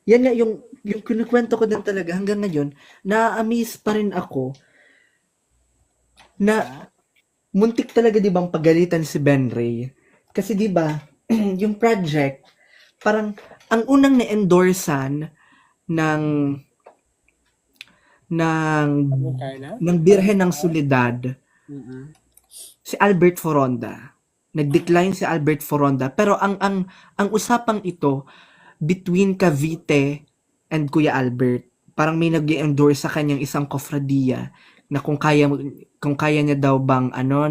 yan nga yung kinukwento ko din talaga hanggang ngayon, na-amaze pa rin ako na Ah, muntik talaga 'di bang pagalitan si Ben Ray. Kasi 'di ba, yung project, parang ang unang na-endorsan ng ng ano Carla? ng Birhen ng Soledad Mm. si Albert Foronda. Nag-decline si Albert Foronda pero ang usapang ito between Cavite and Kuya Albert. Parang may nag-endorse sa kanyang isang kofradiya na kung kaya niya daw bang ano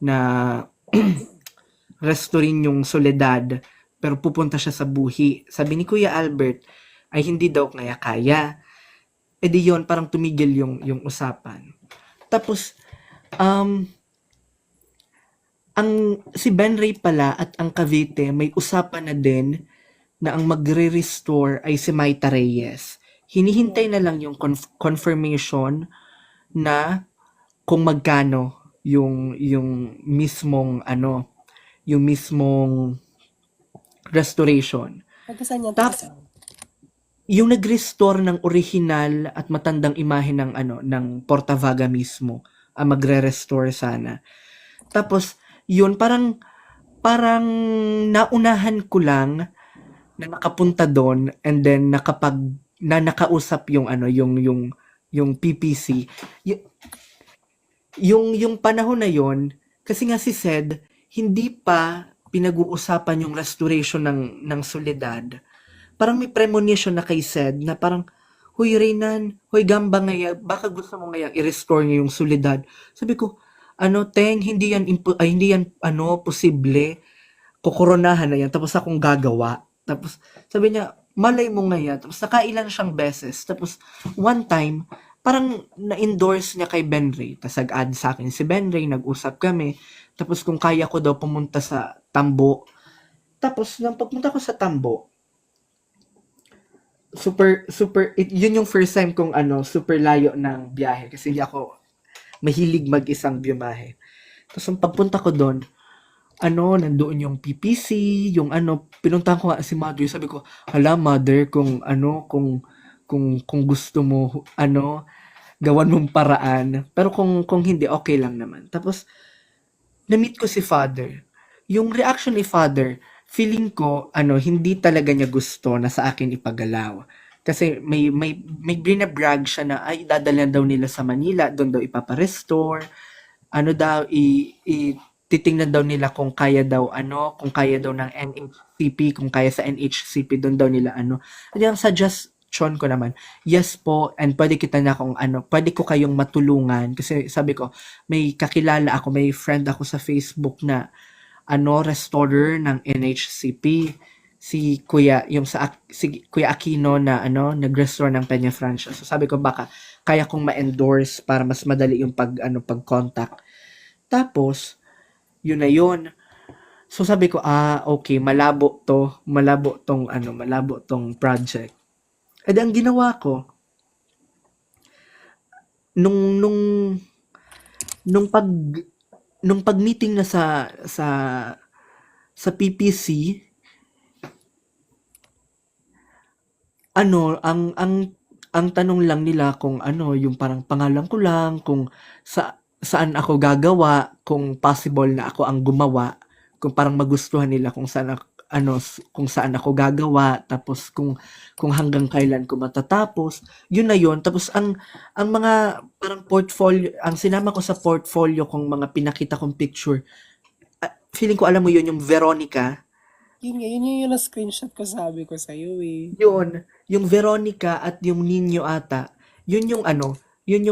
na restorin yung Soledad pero pupunta siya sa buhi. Sabi ni Kuya Albert ay hindi daw kaya. E di yun, parang tumigil yung usapan. Tapos, um, si Ben Ray pala at ang Cavite may usapan na din na ang magre-restore ay si Maita Reyes. Hinihintay na lang yung confirmation na kung magkano yung mismong yung mismong restoration. Taga saan yan? Tap Taga saan? yung nag-restore ng orihinal at matandang imahe ng Portavaga mismo ang magre-restore sana. Tapos yun parang naunahan ko lang na nakapunta doon and then nakausap yung PPC. Yung panahon na yon kasi nga si Sed hindi pa pinag-uusapan yung restoration ng Soledad. Parang may premonition na kay Sed na parang, "Huy Reynan, huy Gamba ngaya, baka gusto mo ngayang i-restore niyo yung Soledad." Sabi ko, "Ano, Teng, hindi yan posible. Kokoronahan na yan, tapos akong gagawa." Tapos sabi niya, "Malay mo ngaya." Tapos nakailan siyang beses. Tapos one time, parang na-endorse niya kay Ben Ray. Tapos nag-add sa akin si Ben Ray, nag-usap kami. Tapos kung kaya ko daw pumunta sa Tambo. Tapos nang pagpunta ko sa Tambo, yun yung first time kong super layo ng biyahe kasi hindi ako mahilig mag-isang biyahe. Tapos ang pagpunta ko doon, nandoon yung PPC, yung pinuntahan ko nga si mother, sabi ko, "Hala mother, kung gusto mo, gawan mong paraan. Pero kung hindi, okay lang naman." Tapos, na-meet ko si father. Yung reaction ni father, feeling ko, hindi talaga niya gusto na sa akin ipagalaw. Kasi may brina-brag siya na, ay, dadalhan daw nila sa Manila, doon daw ipapa-restore, titingnan daw nila kung kaya daw ng NHCP, kung kaya sa NHCP, doon daw nila At yung suggestion ko naman, yes po, and pwede kita na kung pwede ko kayong matulungan. Kasi sabi ko, may kakilala ako, may friend ako sa Facebook na restorer ng NHCP, si Kuya Aquino na nag-restore ng Peñafrancia. So sabi ko baka kaya kong ma-endorse para mas madali yung pag-contact. Tapos yun na yun. So sabi ko, okay, malabo tong project. Eh di ang ginawa ko, nung nung nung pag nung pag-meeting na sa PPC, ang tanong lang nila kung yung parang pangalan ko lang, kung saan ako gagawa, kung possible na ako ang gumawa, kung parang magustuhan nila kung saan ako gagawa, tapos kung hanggang kailan ko matatapos. Yun na yun. Tapos ang mga parang portfolio, ang sinama ko sa portfolio kung mga pinakita kong picture, feeling ko alam mo yun, yung Veronica. Yun nga, yun yung na-screenshot ko sabi ko sa'yo eh. Yun, yung Veronica at yung Nino ata, yun yung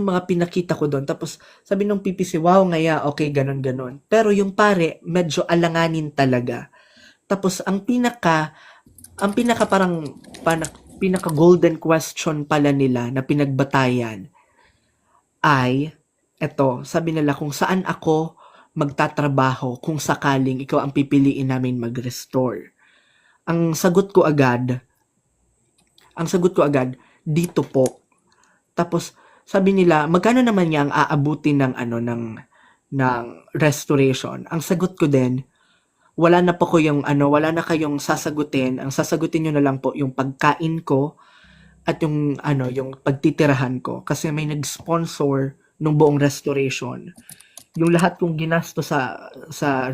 mga pinakita ko doon. Tapos sabi nung PPC, "Wow, ngaya, okay, ganon ganon." Pero yung pare, medyo alanganin talaga. Tapos ang pinaka pinaka golden question pala nila na pinagbatayan ay, eto, sabi nila kung saan ako magtatrabaho kung sakaling ikaw ang pipiliin namin mag-restore. Ang sagot ko agad, ang sagot ko agad, "Dito po." Tapos sabi nila, "Magkano naman niya ang aabutin ng restoration?" Ang sagot ko din, wala na po ko yung ano, wala na kayong sasagutin. Ang sasagutin niyo na lang po yung pagkain ko at yung ano, yung pagtitirahan ko kasi may nag-sponsor nung buong restoration. Yung lahat kong ginasto sa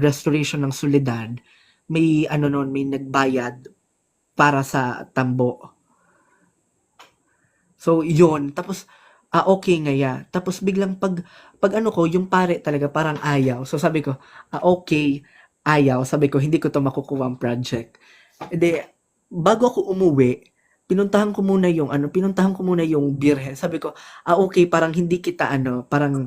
restoration ng Soledad, may ano noon, may nagbayad para sa tambo. So, yun. Tapos, okay nga ya. Tapos, biglang pag ano ko, yung pare talaga parang ayaw. So, sabi ko, okay, ayaw. Sabi ko, hindi ko to makukuha ang project. Ede, bago ako umuwi, pinuntahan ko muna yung birhen. Sabi ko, okay, parang hindi kita ano, parang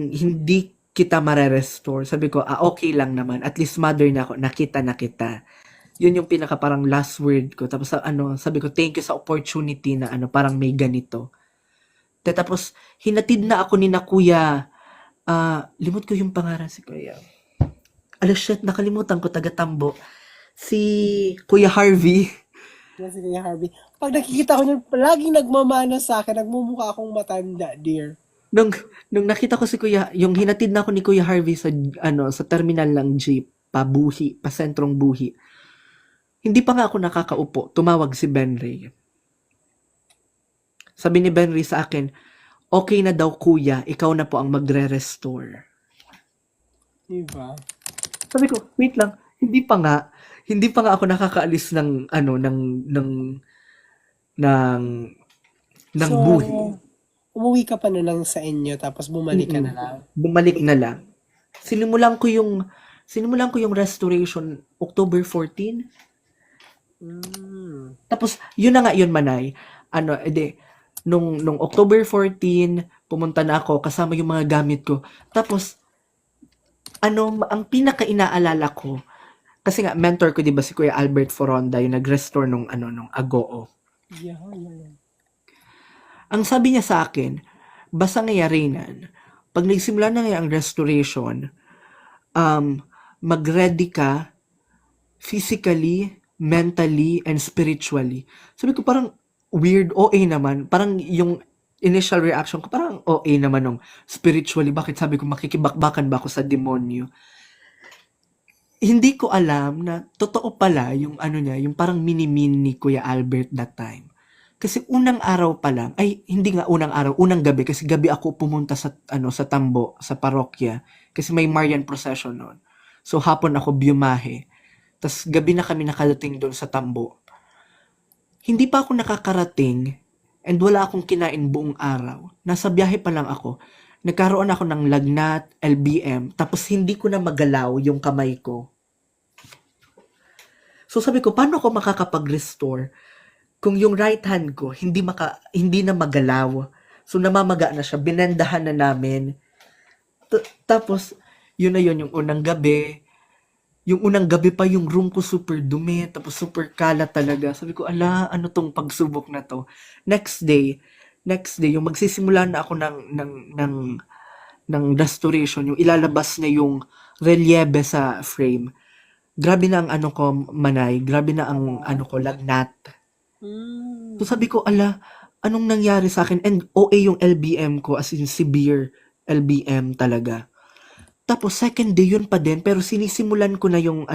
hindi kita mare-restore. Sabi ko, okay lang naman. At least mother na ako, nakita na kita. Yun yung pinaka parang last word ko. Tapos ano, sabi ko, thank you sa opportunity na ano, parang may ganito. Tapos, hinatid na ako ni na kuya, limot ko yung pangalan si kuya. Shit, nakalimutan ko, taga-Tambo. Si Kuya Harvey. Yan si Kuya Harvey. Pag nakikita ko niyan, laging nagmamana sa akin, nagmumukha akong matanda, dear. Nung, nung nakita ko si Kuya, yung hinatid na ako ni Kuya Harvey sa, ano, sa terminal ng jeep, pa sentrong buhi. Hindi pa nga ako nakakaupo, tumawag si Benry. Sabi ni Benry sa akin, okay na daw kuya, ikaw na po ang magre-restore. Diba? Sabi ko, wait lang, hindi pa nga ako nakakaalis ng, ano, ng So, buhi. umuwi ka pa na lang sa inyo, tapos bumalik ka na lang. Bumalik na lang. Sinimulan ko yung restoration October 14. Tapos, yun na nga yun, Manay. Ano, nung October 14, pumunta na ako, kasama yung mga gamit ko. Tapos, ano, ang pinaka-inaalala ko, kasi nga, mentor ko, di ba, si Kuya Albert Foronda, yung nag-restore nung Agoo. Yeah. Ang sabi niya sa akin, basta ngayarinan, pag nagsimula na ngayon ang restoration, mag-ready ka physically, mentally, and spiritually. Sabi ko parang weird, OA naman. Parang yung initial reaction ko, parang OA naman nung spiritually. Bakit sabi ko makikibakbakan ba ako sa demonyo? Hindi ko alam na totoo pala yung ano niya, yung parang mini-min ni Kuya Albert that time. Kasi unang araw pa lang, ay hindi nga unang araw, unang gabi kasi gabi ako pumunta sa sa Tambo, sa parokya kasi may Marian procession noon. So hapon ako biumahe. Tas gabi na kami nakadating doon sa Tambo. Hindi pa ako nakakarating and wala akong kinain buong araw. Nasa biyahe pa lang ako. Nagkaroon ako ng lagnat, LBM, tapos hindi ko na magalaw yung kamay ko. So sabi ko, paano ako makakapag-restore kung yung right hand ko hindi na magalaw? So namamaga na siya, binendahan na namin. Tapos yun na yun yung unang gabi. Yung unang gabi pa yung room ko super dumi, tapos super kalat talaga. Sabi ko, ala, ano tong pagsubok na to? Next day, yung magsisimula na ako ng restoration, yung ilalabas na yung relieve sa frame. Grabe na ang ano ko, Manay, grabe na ang ano ko, lagnat. So sabi ko, ala, anong nangyari sa akin? And OA yung LBM ko, as in severe LBM talaga. Tapos second day yun pa din, pero sinisimulan ko na yung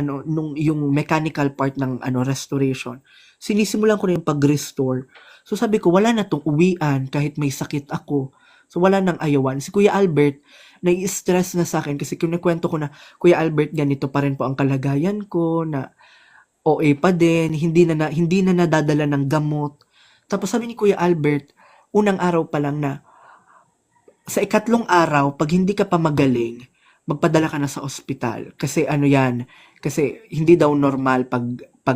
yung mechanical part ng restoration. Sinisimulan ko na yung pag-restore. So sabi ko, wala na tong uwian kahit may sakit ako. So wala nang ayawan. Si Kuya Albert, nai-stress na sa akin kasi kinikwento ko na, Kuya Albert, ganito pa rin po ang kalagayan ko, na OA pa din, hindi na nadadala ng gamot. Tapos sabi ni Kuya Albert, unang araw pa lang na, sa ikatlong araw, pag hindi ka pa magaling, magpadala ka na sa ospital. Kasi kasi hindi daw normal pag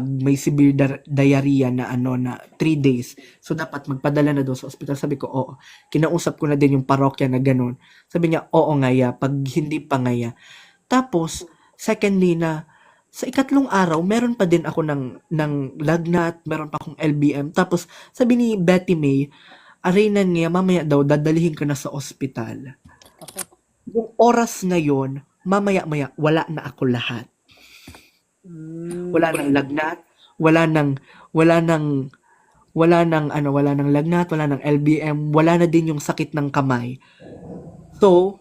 may severe diarrhea na na 3 days. So dapat magpadala na daw sa ospital. Sabi ko, oo. Kinausap ko na din yung parokya na ganun. Sabi niya, oo nga ya, pag hindi pa nga ya. Tapos, secondly na, sa ikatlong araw, meron pa din ako ng lagnat, meron pa akong LBM. Tapos, sabi ni Betty May, araynan niya, mamaya daw, dadalihin ka na sa ospital. Yung oras na yon, mamaya-maya, wala na ako lahat. Wala nang lagnat, wala nang lagnat, wala nang LBM, wala na din yung sakit ng kamay. So,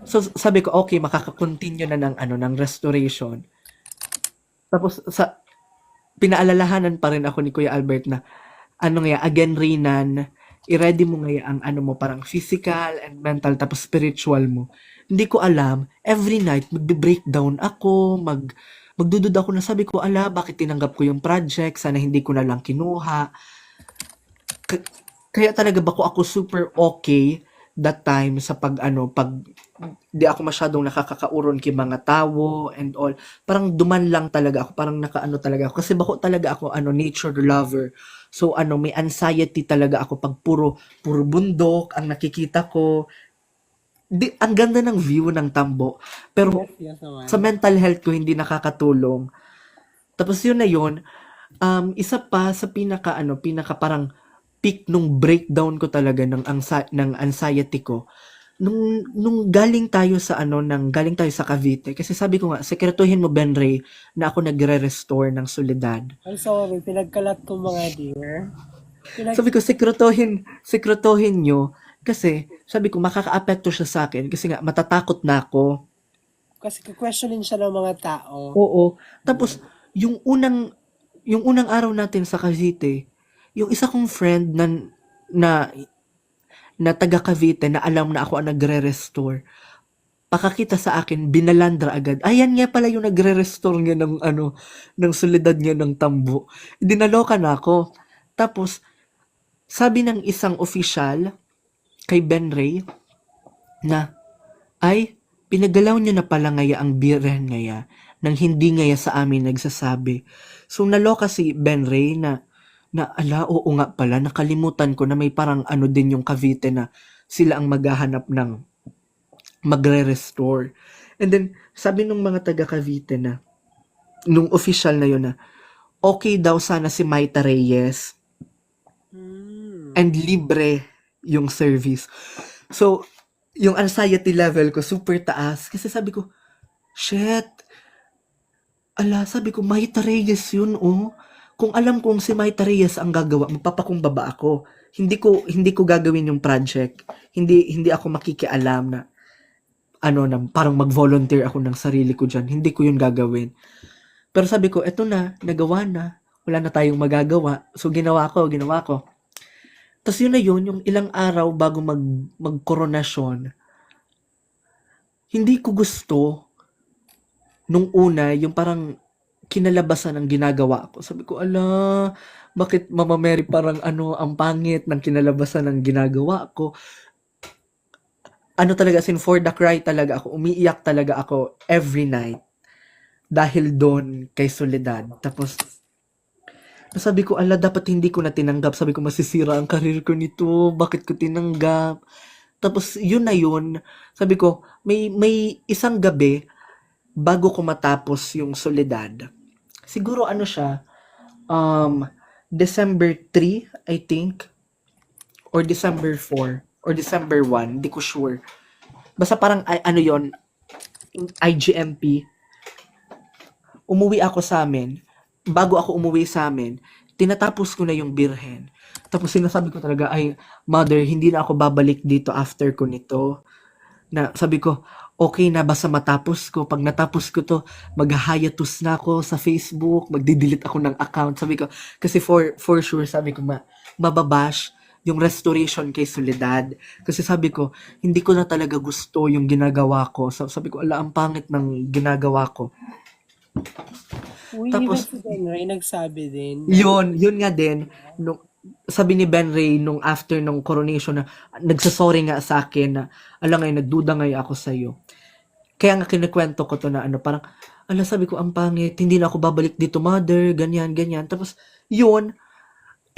So sabi ko, okay, makaka-continue na ng ano ng restoration. Tapos pinaalalahanan pa rin ako ni Kuya Albert na ano nga, again Rinan, i-ready mo nga ang ano mo, parang physical and mental, tapos spiritual mo. Hindi ko alam, every night, magbe-breakdown ako, magdudud ako na sabi ko, bakit tinanggap ko yung project, sana hindi ko na lang kinuha. K- Kaya talaga ba ako super okay that time sa pag di ako masyadong nakakakauron kay mga tao and all. Parang duman lang talaga ako, parang nakaano talaga ako. Kasi bako talaga ako nature lover. So may anxiety talaga ako pag puro bundok ang nakikita ko. Ang ganda ng view ng Tambo. Pero Yes, yes naman. sa mental health ko hindi nakakatulong. Tapos yun na yun, isa pa sa pinaka parang peak nung breakdown ko talaga ng anxiety ko nung galing tayo sa Cavite, kasi sabi ko nga, sekretuhin mo Ben Ray na ako nagre-restore ng Soledad. I'm sorry, pinagkalat ko mga dear. Sabi ko, sekretuhin nyo, kasi sabi ko, makaka-apekto siya sa akin, kasi nga, matatakot na ako. Kasi questionin siya ng mga tao. Oo. Tapos, yung unang, yung unang araw natin sa Cavite, yung isa kong friend na, na taga Cavite na alam na ako ang nagre-restore, pakakita sa akin, binalandra agad. Ayan nga pala yung nagre-restore nga ng Soledad nga ng Tambo. Dinaloka na ako. Tapos, sabi ng isang official kay Ben Ray na, ay, pinagalaw niyo na pala ngaya ang birhen ngaya nang hindi ngaya sa amin nagsasabi. So, naloka si Ben Ray oo nga pala, nakalimutan ko na may parang din yung Cavite na sila ang maghahanap ng magre-restore. And then, sabi nung mga taga Cavite nung official na yun okay daw sana si Maita Reyes and libre yung service. So, yung anxiety level ko super taas kasi sabi ko, shit, sabi ko, Maita Reyes yun, oh. Kung alam kong si Maita Reyes ang gagawa, magpapakumbaba ako. Hindi ko gagawin yung project. Hindi ako makikialam na parang mag-volunteer ako ng sarili ko dyan. Hindi ko yun gagawin. Pero sabi ko, eto na, nagawa na. Wala na tayong magagawa. So, ginawa ko. Tapos yun na yun, yung ilang araw bago magkoronasyon, hindi ko gusto nung una, yung parang kinalabasan ng ginagawa ko. Sabi ko, bakit Mama Mary parang ang pangit ng kinalabasan ng ginagawa ko? Talaga, for the cry talaga ako, umiiyak talaga ako every night dahil doon kay Soledad. Tapos, sabi ko, dapat hindi ko na tinanggap. Sabi ko, masisira ang karir ko nito. Bakit ko tinanggap? Tapos, yun na yun. Sabi ko, may isang gabi bago ko matapos yung Soledad. Siguro siya, December 3, I think, or December 4. Or December 1, di ko sure. Basta parang yon IGMP. Umuwi ako sa amin. Bago ako umuwi sa amin, tinatapos ko na yung birhen. Tapos sinasabi ko talaga, ay, mother, hindi na ako babalik dito after ko nito. Na sabi ko, okay na basta matapos ko. Pag natapos ko to, mag-hiatus na ako sa Facebook, magdi-delete ako ng account. Sabi ko, kasi for sure, sabi ko, mababash yung restoration kay Soledad. Kasi sabi ko, hindi ko na talaga gusto yung ginagawa ko. Sabi ko, ang pangit ng ginagawa ko. Uy, Tapos, even si Ben Ray nagsabi din. yun nga din, sabi ni Ben Ray nung after nung coronation na nagsasorry nga sa akin na ngayon, nagduda ngayon ako sa'yo. Kaya nga kinikwento ko to na parang, sabi ko, ang pangit, hindi na ako babalik dito, mother, ganyan. Tapos, yun,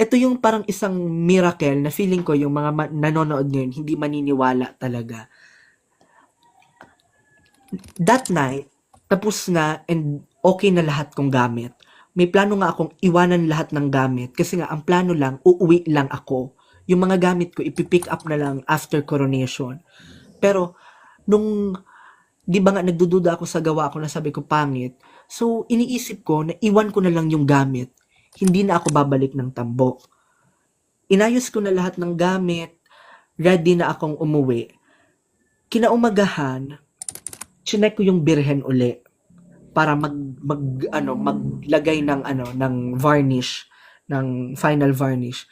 ito yung parang isang miracle na feeling ko yung mga nanonood ngayon hindi maniniwala talaga. That night, tapos na and okay na lahat kong gamit. May plano nga akong iwanan lahat ng gamit kasi nga ang plano lang, uuwi lang ako. Yung mga gamit ko, ipipick up na lang after coronation. Pero, di ba nga nagdududa ako sa gawa ko na sabi ko pangit, so iniisip ko na iwan ko na lang yung gamit. Hindi na ako babalik ng Tambo. Inayos ko na lahat ng gamit, ready na akong umuwi. Kinaumagahan, chinek ko yung birhen uli para maglagay ng varnish, ng final varnish.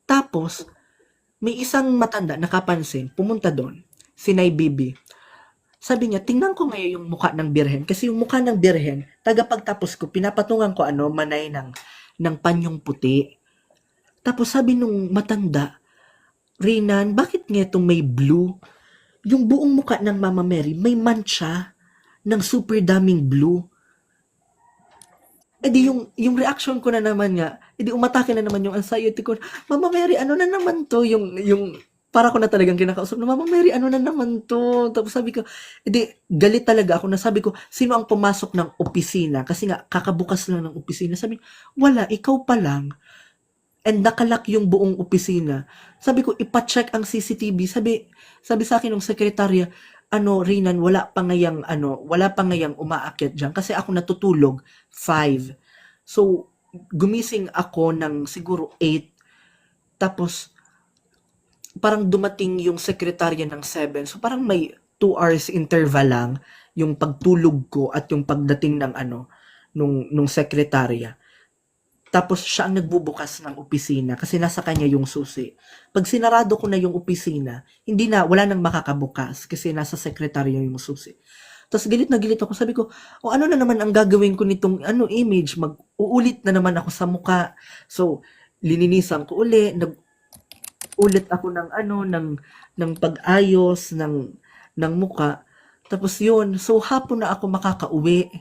Tapos may isang matanda nakapansin, pumunta doon, sinay Bibi. Sabi niya, tingnan ko ngayon yung mukha ng birhen. Kasi yung mukha ng birhen, tagapagtapos ko, pinapatungan ko manay ng panyong puti. Tapos sabi nung matanda, Renan, bakit nga itong may blue? Yung buong mukha ng Mama Mary, may mancha ng super daming blue. Eh di yung reaction ko na naman nga, eh di umatake na naman yung anxiety ko. Mama Mary, ano na naman to? Yung para ko na talagang kinakausap na, Mama Mary, ano na naman to? Tapos sabi ko, edi galit talaga ako na sabi ko, sino ang pumasok ng opisina? Kasi nga, kakabukas lang ng opisina. Sabi, wala, ikaw pa lang. And nakalak yung buong opisina. Sabi ko, ipacheck ang CCTV. Sabi sa akin ng sekretarya, Renan, wala pa ngayang umaakyat dyan. Kasi ako natutulog, 5. So, gumising ako ng siguro 8. Tapos, parang dumating yung sekretarya ng 7. So, parang may 2 hours interval lang yung pagtulog ko at yung pagdating ng nung sekretarya. Tapos siya ang nagbubukas ng opisina kasi nasa kanya yung susi. Pag sinarado ko na yung opisina, wala nang makakabukas kasi nasa sekretarya yung susi. Tapos galit na galit ako. Sabi ko, ano na naman ang gagawin ko nitong image? Mag-uulit na naman ako sa muka. So, lininisan ko uli, nag-ulit ako ng pag-ayos ng muka. Tapos yun, so hapon na ako makakauwi.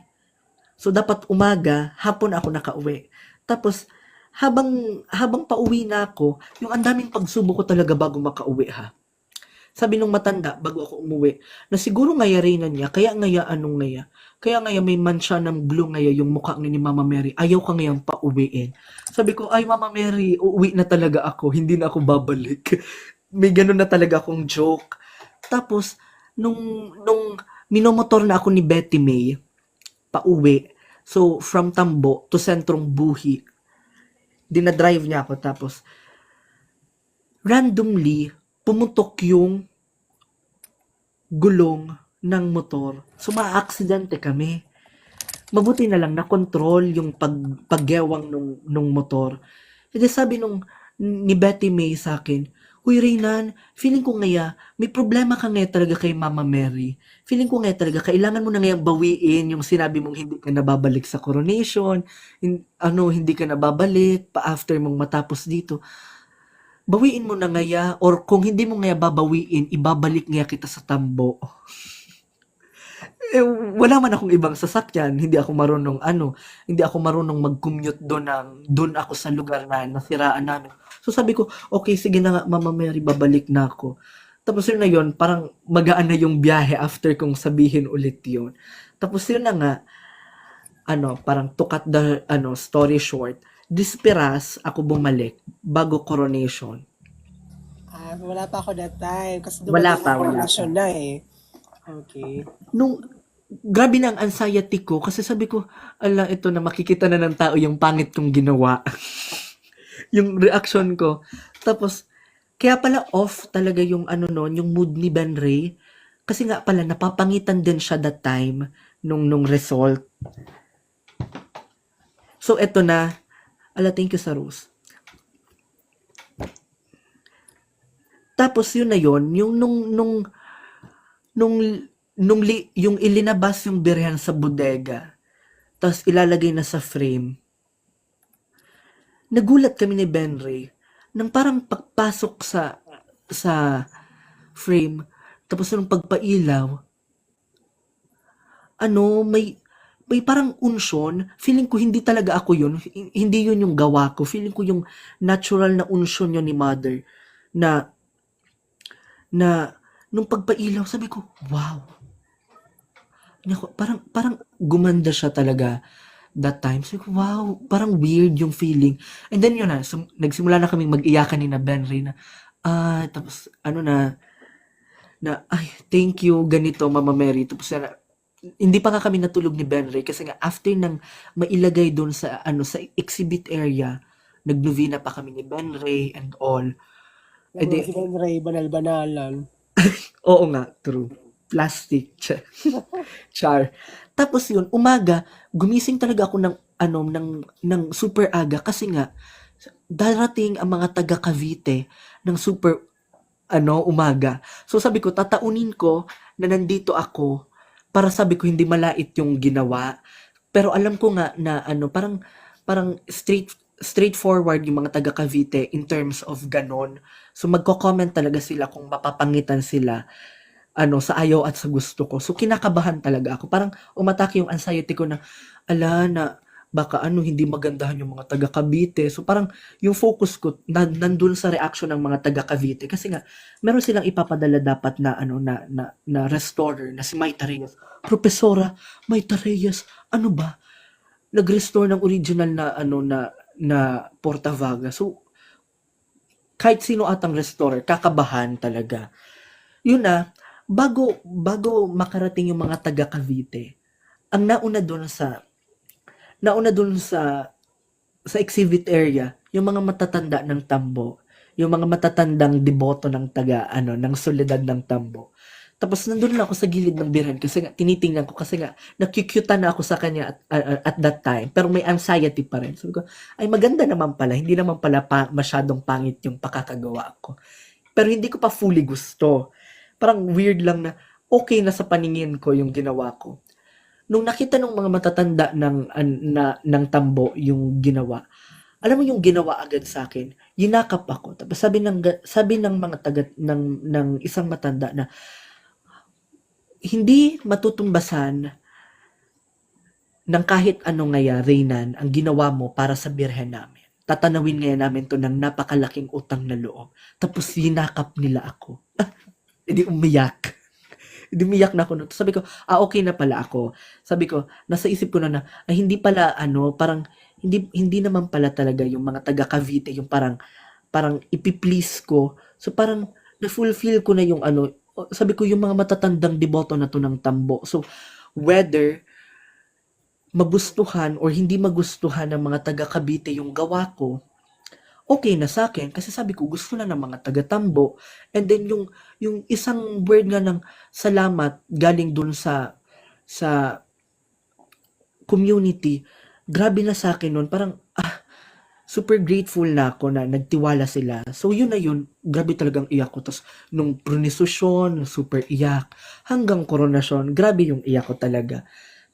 So dapat umaga, hapon ako nakauwi. Tapos habang pauwi na ako, yung ang daming pagsubok ko talaga bago makauwi ha. Sabi nung matanda bago ako umuwi, na siguro ngayari na niya, kaya ngaya may mancha ng blue ngaya yung mukha ni Mama Mary, ayaw ka ngayang pauwiin. Sabi ko, ay Mama Mary, uuwi na talaga ako, hindi na ako babalik. May ganun na talaga akong joke. Tapos, nung minomotor na ako ni Betty May, pauwi, so, from Tambo to Sentrong Buhi, dinadrive niya ako. Tapos, randomly, pumutok yung gulong ng motor. So, ma-aksidente kami. Mabuti na lang na-control yung paggewang nung motor. E di sabi ni Betty May sa akin, Uy, Reynan, feeling ko ngaya, may problema ka ngaya talaga kay Mama Mary. Feeling ko ngaya talaga, kailangan mo na ngayang bawiin yung sinabi mong hindi ka nababalik sa coronation, hindi ka nababalik pa after mong matapos dito. Bawiin mo na ngaya, or kung hindi mo ngaya babawiin, ibabalik ngaya kita sa Tambo. Wala man akong ibang sasakyan, hindi ako marunong mag-commute doon ako sa lugar na nasiraan namin. So sabi ko, okay, sige na nga, Mama Mary, babalik na ako. Tapos yun na yun, parang magaan na yung biyahe after kong sabihin ulit yun. Tapos yun na nga, parang to cut the story short, disperas ako bumalik bago coronation. Wala pa ako that time. Kasi Wala dumating pa. ang coronation na eh. Okay. Grabe na ang anxiety ko kasi sabi ko, ala, ito na makikita na ng tao yung pangit kong ginawa. Yung reaction ko. Tapos, kaya pala off talaga yung yung mood ni Ben Ray. Kasi nga pala, napapangitan din siya that time nung result. So, eto na. Ala, thank you sa Rose. Tapos, yun na yun. Yung yung ilinabas yung birhen sa bodega, tapos ilalagay na sa frame, nagulat kami ni Ben Ray nang parang pagpasok sa frame, tapos nung pagpailaw, may parang unsyon. Feeling ko hindi talaga ako yun. Hindi yun yung gawa ko. Feeling ko yung natural na unsyon yun ni Mother. Na nung pagpailaw, sabi ko, wow. Parang gumanda siya talaga that time. So, wow, parang weird yung feeling. And then yun na, nagsimula na kaming mag-iyakan ni na Ben Ray na, tapos ay, thank you, ganito, Mama Mary. Tapos hindi pa nga kami natulog ni Ben Ray kasi nga after nang mailagay doon sa sa exhibit area, nagnovena pa kami ni Ben Ray and all. Si Ben Ray, banal-banalan. Oo nga, true. Plastic. Char. Tapos yun, umaga, gumising talaga ako ng ano ng super aga kasi nga darating ang mga taga Cavite ng super umaga. So sabi ko, tataunin ko na nandito ako para sabi ko hindi malait yung ginawa. Pero alam ko nga na parang parang straightforward yung mga taga Cavite in terms of ganon. So magko-comment talaga sila kung mapapangitan sila sa ayaw at sa gusto ko. So kinakabahan talaga ako. Parang umatake yung anxiety ko na ala na baka hindi magandahan yung mga taga Cavite. So parang yung focus ko nandun sa reaction ng mga taga Cavite kasi nga meron silang ipapadala dapat na na restorer na si Maita Reyes. Profesora Maita Reyes, ano ba? Nag-restore ng original na na Portavaga. So kahit sino atang restorer, kakabahan talaga. Yun bago makarating yung mga taga Cavite, ang nauna dun sa exhibit area, yung mga matatanda ng Tambo, yung mga matatandang deboto ng ng Soledad ng Tambo. Tapos nandun lang ako sa gilid ng birhen kasi nga tinitingnan ko kasi nga nakyukyutan na ako sa kanya at that time pero may anxiety pa rin. Sabi ko, ay maganda naman pala, hindi naman pala masyadong pangit yung pakakagawa ko. Pero hindi ko pa fully gusto. Parang weird lang na okay na sa paningin ko yung ginawa ko. Nung nakita ng mga matatanda ng Tambo yung ginawa, alam mo yung ginawa agad sa akin, yinakap ako. Tapos sabi ng mga taga ng isang matanda na hindi matutumbasan ng kahit anong Reynan ang ginawa mo para sa birhen namin. Tatanawin ngayon namin to ng napakalaking utang na loob. Tapos yinakap nila ako. Hindi umiyak. Hindi umiyak na ako. No. Sabi ko, okay na pala ako. Sabi ko, nasa isip ko na ay hindi pala parang hindi naman pala talaga yung mga taga Cavite yung parang ipi-please ko. So parang na-fulfill ko na yung sabi ko yung mga matatandang deboto na to ng Tambo. So whether magustuhan or hindi magustuhan ng mga taga Cavite yung gawa ko, okay na sa akin kasi sabi ko gusto na ng mga taga Tambo. And then yung isang word nga ng salamat galing dun sa community, grabe na sa akin nun. Parang super grateful na ako na nagtiwala sila. So yun na yun, grabe talagang iyak ko. Tapos nung pronisosyon, super iyak. Hanggang koronasyon, grabe yung iyak ko talaga.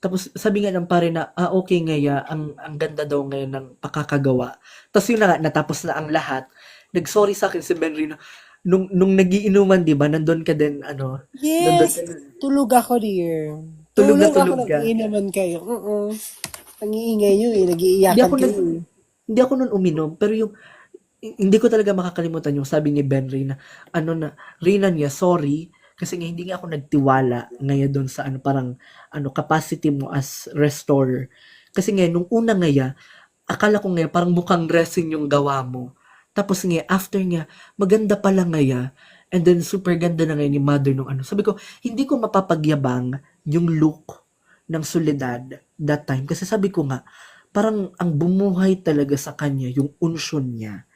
Tapos sabi nga ng pare na, okay ngaya, ang ganda daw ngayon ng pakakagawa. Tapos yun na nga, natapos na ang lahat. Nag-sorry sa akin si Benry na, nung nagiinuman, di ba, nandun ka din, nandun Yes! ka din. Tulog ako, dear. Tulog na Ako, tulog ka. nag-iinaman kayo. Ang iingay nyo Hindi nag-iiyakan ako kayo hindi ako nun uminom, pero hindi ko talaga makakalimutan yung sabi ni Benry na, Rina niya, sorry, kasi nga hindi nga ako nagtiwala ngayon doon sa parang, capacity mo as restorer. Kasi nga, nung una nga, akala ko nga, parang mukhang dressing yung gawa mo. Tapos nga, after nga, maganda pala nga, and then super ganda na ngayon ni mother nung Sabi ko, hindi ko mapapagyabang yung look ng Soledad that time. Kasi sabi ko nga, parang ang bumuhay talaga sa kanya, yung unsyon niya.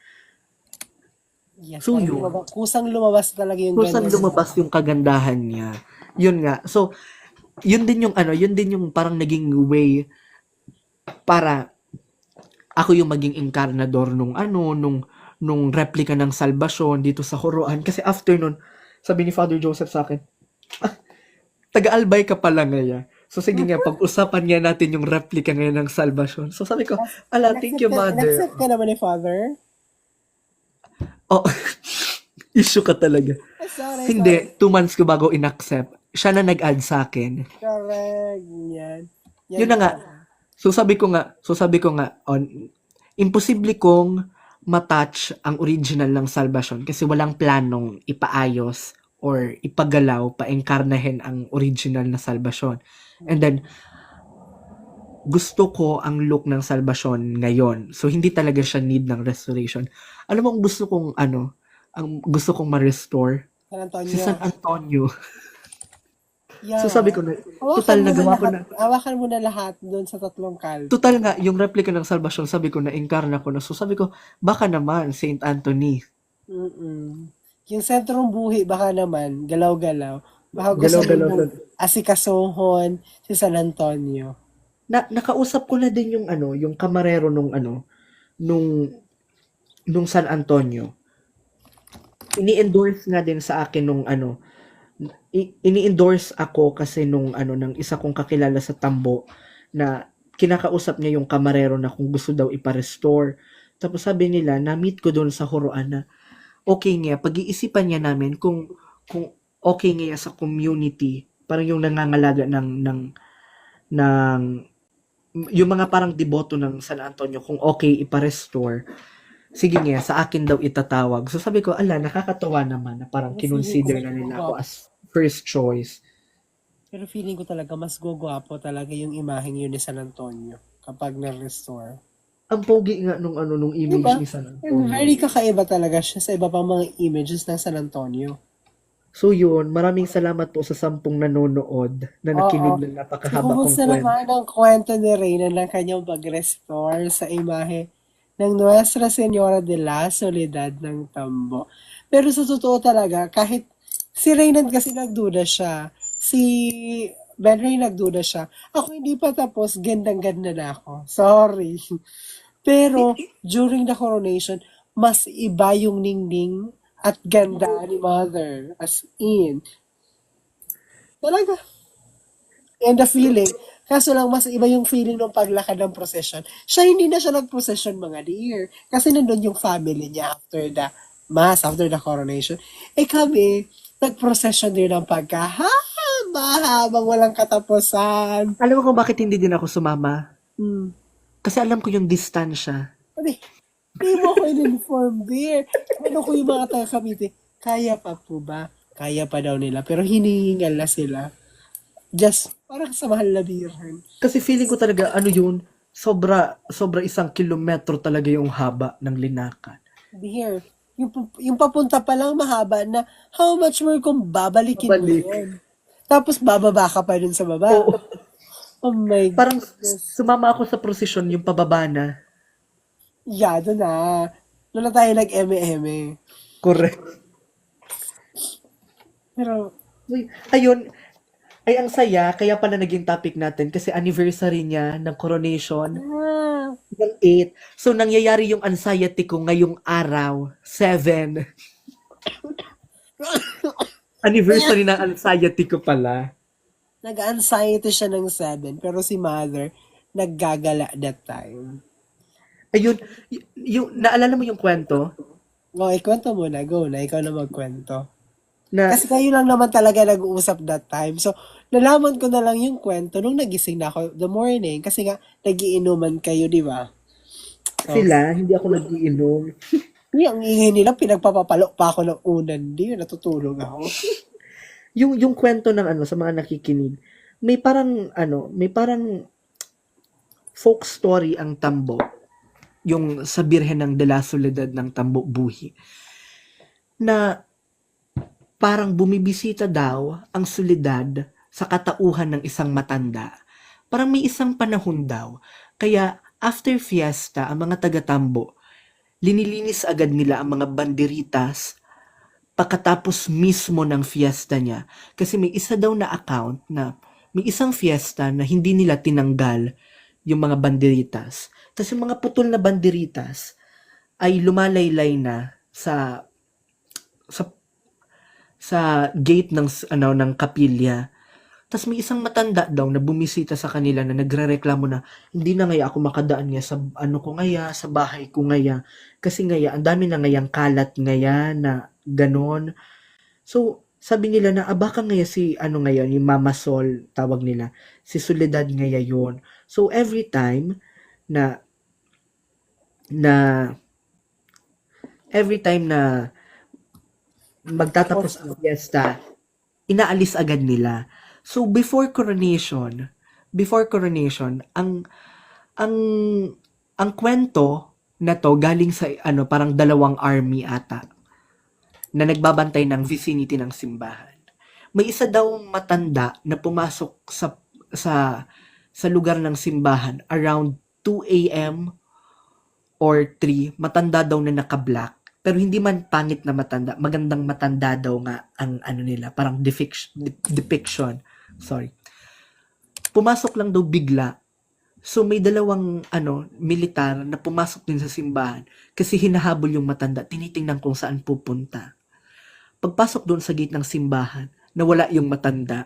Yes, So yun, kusang lumabas talaga yung kusang ganda. lumabas yung kagandahan niya. Yun nga. So, yun din yung parang naging way para ako yung maging inkarnador nung replika ng salbasyon dito sa Horoan. Kasi after nun, sabi ni Father Joseph sa akin, taga-albay ka pala ngayon. So sige nga, pag-usapan nga natin yung replika ngayon ng salbasyon. So sabi ko, thank you, mother. Accept ka naman ni Father? Oh, issue ka talaga. Sorry. Hindi, 2 months ko bago in-accept. Siya na nag-add sa akin. Correct. Yan. Yun na nga. So sabi ko nga, imposible kong matouch ang original ng salvation kasi walang planong ipaayos or ipagalaw, paengkarnahin ang original na salvation. And then, gusto ko ang look ng salvation ngayon. So, hindi talaga siya need ng restoration. Alam mo, ang gusto kong ma-restore? San Antonio. Si San Antonio. Yeah. So, sabi ko na, total nagawa ko na. Hawakan mo na lahat doon sa tatlong kalb. Total nga, yung replica ng salvation, sabi ko na, incarna ko na. So, sabi ko, baka naman, Saint Anthony. Yung sentrong buhi, baka naman, galaw-galaw. Baka gusto Galaw-galaw sa... mong asikasuhon si San Antonio. Nakausap ko na din yung ano, yung kamarero nung nung San Antonio. Ini-endorse nga din sa akin nung ano, ini-endorse ako kasi nung ano ng isa kong kakilala sa Tambo na kinakausap niya yung kamarero na kung gusto daw ipa-restore. Tapos sabi nila, na-meet ko doon sa Horoan na okay nga, pag-iisipan niya namin kung okay nga sa community, parang yung nangangalaga ng yung mga parang deboto ng San Antonio kung okay ipa-restore. Sige nga, sa akin daw itatawag. So sabi ko, ala, nakakatawa naman na parang Pero feeling ko kinonsider mas na nila ako gugwapo. as first choice. Pero feeling ko talaga mas gugwapo talaga yung imaheng yun ni San Antonio kapag na-restore. Ang pogi nga nung image Diba? ni San And Antonio. very kakaiba talaga siya sa iba pang mga images ng San Antonio. So yun, maraming salamat po sa 10 nanonood na Oo. nakinig ng So, napakahaba kong kumusta kwento. naman ang kwento ni Reyna ng kanyang pag-restore sa imahe ng Nuestra Señora de la Soledad ng Tambo? Pero sa totoo talaga, kahit si Reynan kasi nagduda siya, si Ben Ray nagduda siya, ako hindi pa tapos, gandang-ganda na ako. Sorry. Pero, during the coronation, mas iba yung ningning at ganda ni Mother. As in, talaga, and the feeling. Kaso lang, mas iba yung feeling ng paglakad ng procession. Siya hindi na siya nag-procession mga dear. Kasi nandun yung family niya after the mass, after the coronation. Eh kami, nag-procession din ng pagkahaba, habang walang katapusan. Alam mo kung bakit hindi din ako sumama? Hmm. Kasi alam ko yung distansya. Sabi, di mo ako in-inform, dear. Ano ko yung mga taga Cavite? Kaya pa po ba? Kaya pa daw nila. Pero hinihingal na sila. Just, parang sa mahal na birhen. Kasi feeling ko talaga, ano yun, sobra 1 kilometro talaga yung haba ng linakan. Dear, yung papunta pa lang mahaba na, how much more kung babalikin mo Pabalik. yun? Tapos bababa ka pa dun sa baba. Oo. Oh my Parang goodness. sumama ako sa prosesyon yung pababa na. Yado na. Doon na tayo nag-eme-eme. Correct. Pero, Uy, ayun, ay ang saya, kaya pala naging topic natin kasi anniversary niya ng coronation ah, ng 8. So nangyayari yung anxiety ko ngayong araw, 7. Anniversary ng anxiety ko pala. nag-anxiety siya ng 7, pero si mother, naggagala that time. Ayun, yung naalala mo yung kwento O, ikwento mo na. Go na. Ikaw na magkwento. na Kasi kayo lang naman talaga nag-uusap that time. So, nalaman ko na lang yung kwento nung nagising na ako the morning. Kasi nga, nagiinuman kayo, di ba? So, sila, hindi ako nag-iinom. yung ingay nila, pinagpapapalo pa ako ng unan. Di, natutulog ako. Yung kwento ng ano sa mga nakikinig, may parang folk story ang Tambo, yung sa Birhen ng De La Soledad ng Tambo Buhi, na parang bumibisita daw ang Soledad sa katauhan ng isang matanda. Parang may isang panahon daw. Kaya after fiesta, ang mga taga-Tambo, linilinis agad nila ang mga banderitas pagkatapos mismo ng fiesta niya. Kasi may isa daw na account na may isang fiesta na hindi nila tinanggal yung mga banderitas. Tapos yung mga putol na banderitas ay lumalaylay na sa sa gate ng kapilya. Tas may isang matanda daw na bumisita sa kanila na nagrereklamo na hindi na ngaya ako makadaan nga sa ano ko ngaya, sa bahay ko ngaya. Kasi ngaya, ang dami na ngayang kalat ngaya na ganon. So, sabi nila na baka ngaya si ano ngayon, yung Mama Sol, tawag nila, si Soledad ngaya yon. So, every time na na every time na magtatapos ang fiesta, inaalis agad nila. So before coronation, ang ang kwento na to galing sa ano parang dalawang army ata na nagbabantay ng vicinity ng simbahan. May isa daw matanda na pumasok sa lugar ng simbahan around 2 a.m. or 3, matanda daw na naka-black. Pero hindi man pangit na matanda, magandang matanda daw nga ang ano nila, parang depiction. Sorry. Pumasok lang daw bigla. So may dalawang militar na pumasok din sa simbahan kasi hinahabol yung matanda, tinitingnan kung saan pupunta. Pagpasok doon sa gate ng simbahan, nawala yung matanda.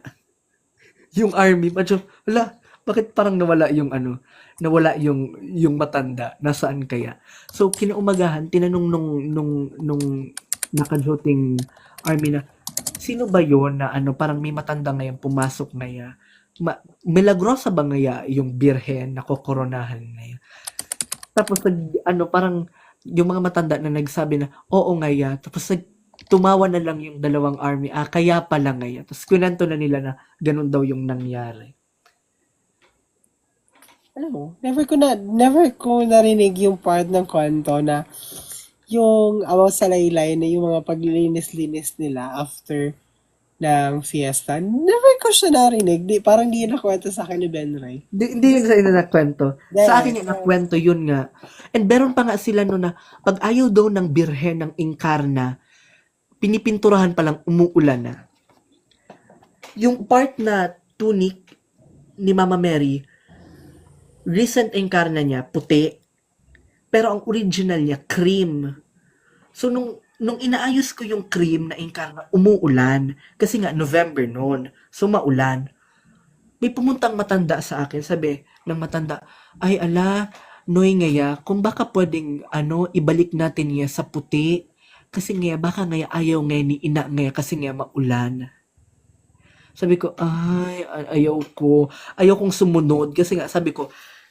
Yung army, medyo, wala, bakit parang nawala yung nawala yung matanda, nasaan kaya? So kinaumagahan, tinanong nung nakajoting army na, sino ba yon na parang may matanda ngayon pumasok ngaya? Milagrosa ba ngaya yung birhen na kokoronahan ngayon? Tapos parang yung mga matanda na nagsabi na, oo ngaya. Tapos tumawa na lang yung dalawang army, kaya pala ngaya. Tapos kwento na nila na ganun daw yung nangyari. Alam mo, never ko narinig yung part ng kwento na yung about sa laylay na yung mga paglilinis-linis nila after ng fiesta. Never ko siya narinig. Parang di nakwento sa akin ni Ben Ray. Hindi lang sa inyo nakwento. Sa akin Yes. yung nakwento, yun nga. And meron pa nga sila no na, pag ayaw daw ng birhen ng inkarna, pinipinturahan pa lang, umuulan na. Yung part na tunic ni Mama Mary, recent inkarna niya, puti. Pero ang original niya, cream. So, nung inaayos ko yung cream na inkarna, umuulan. Kasi nga, November noon. So, maulan. May pumuntang matanda sa akin. Sabi ng matanda, ay ala, Noy ngaya, kung baka pwedeng, ibalik natin niya sa puti. Kasi nga, baka nga ayaw nga ni ina nga kasi nga maulan. Sabi ko, ay, ayaw ko. Ayaw kong sumunod. Kasi nga, sabi ko,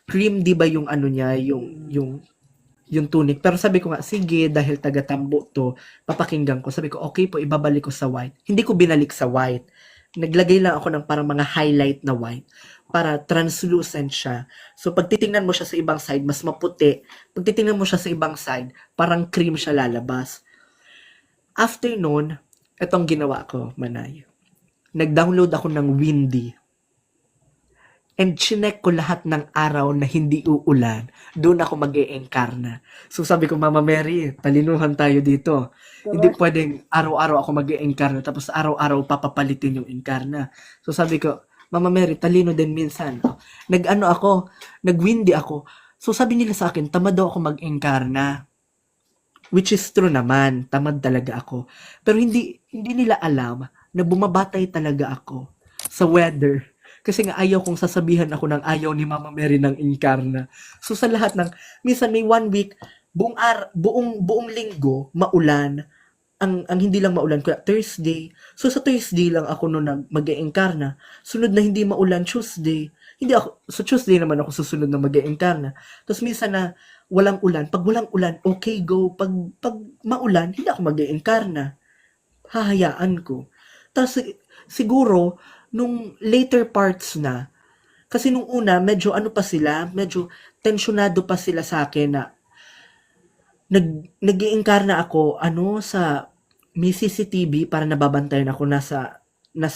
cream, di ba yung niya, yung tunic. Pero sabi ko nga, sige, dahil taga-Tambo to, papakinggan ko. Sabi ko, okay po, ibabalik ko sa white. Hindi ko binalik sa white. Naglagay lang ako ng parang mga highlight na white para translucent siya. So, pag titingnan mo siya sa ibang side, mas maputi. Pag titingnan mo siya sa ibang side, parang cream siya lalabas. After noon, itong ginawa ko, Manay. Nag-download ako ng Windy. And chinek ko lahat ng araw na hindi uulan. Doon ako mag-e-encarna. So sabi ko, Mama Mary, talinuhan tayo dito. Hindi pwedeng araw-araw ako mag-e-encarna tapos araw-araw papapalitin yung encarna. So sabi ko, Mama Mary, talino din minsan. Nag-windy ako. So sabi nila sa akin, tamad daw ako mag-encarna. Which is true naman, tamad talaga ako. Pero hindi nila alam na bumabatay talaga ako sa weather. Kasi nga ayaw kong sasabihan ako ng ayaw ni Mama Mary ng inkarna. So sa lahat ng, minsan may 1 week, buong linggo, maulan. Ang hindi lang maulan, kaya Thursday. So sa Thursday lang ako noon mag-e-inkarna. Sunod na hindi maulan, Tuesday. Hindi ako, sa Tuesday naman ako susunod na mag-e-inkarna. Tapos minsan na walang ulan. Pag walang ulan, okay, go. Pag maulan, hindi ako mag-e-inkarna. Hahayaan ko. Tapos siguro, nung later parts na, kasi nung una, medyo medyo tensyonado pa sila sa akin na nag-iinkarna ako, sa may CCTV para nababantayan ako nasa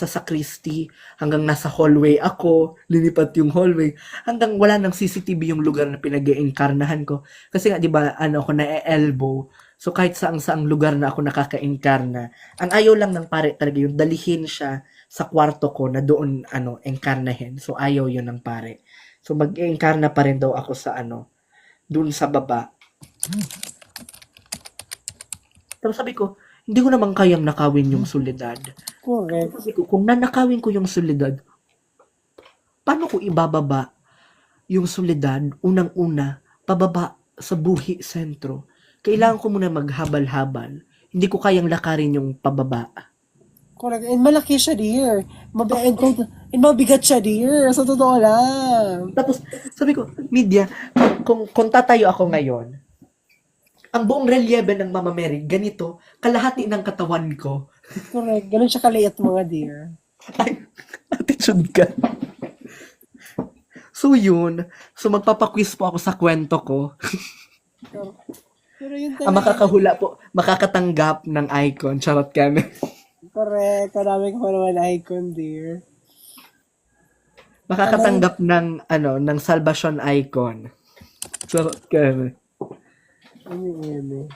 sacristy, hanggang nasa hallway ako, linipat yung hallway, hanggang wala ng CCTV yung lugar na pinag-iinkarnahan ko. Kasi nga, di ba, ako na-elbow, so kahit saang lugar na ako nakaka-inkarna, ang ayaw lang ng pare talaga yung dalihin siya sa kwarto ko na doon enkarnahin. So ayaw yun ng pare. So mag-enkarna pa rin daw ako sa doon sa baba. Tapos sabi ko, hindi ko naman kayang nakawin yung solidad. Correct. Sabi ko, kung nanakawin ko yung solidad, paano ko ibababa yung solidad, unang-una, pababa sa Buhi Sentro? Kailangan ko muna maghabal-habal. Hindi ko kayang lakarin yung pababa. Correct. And malaki siya, dear. And mabigat siya, dear. Sa totoo lang. Tapos, sabi ko, media, kung tatayo ako ngayon, ang buong reliebe ng Mama Mary, ganito, kalahati ng katawan ko. Correct. Ganun siya kaliit, mga dear. Ay, attitude ka. So yun, so magpapaquiz po ako sa kwento ko. Pero yun Ang makakahula po, makakatanggap ng icon. Charot kami. Correct. Marami ka pa naman icon, dear. Makakatanggap ng salvation icon. Charot kami. Ano.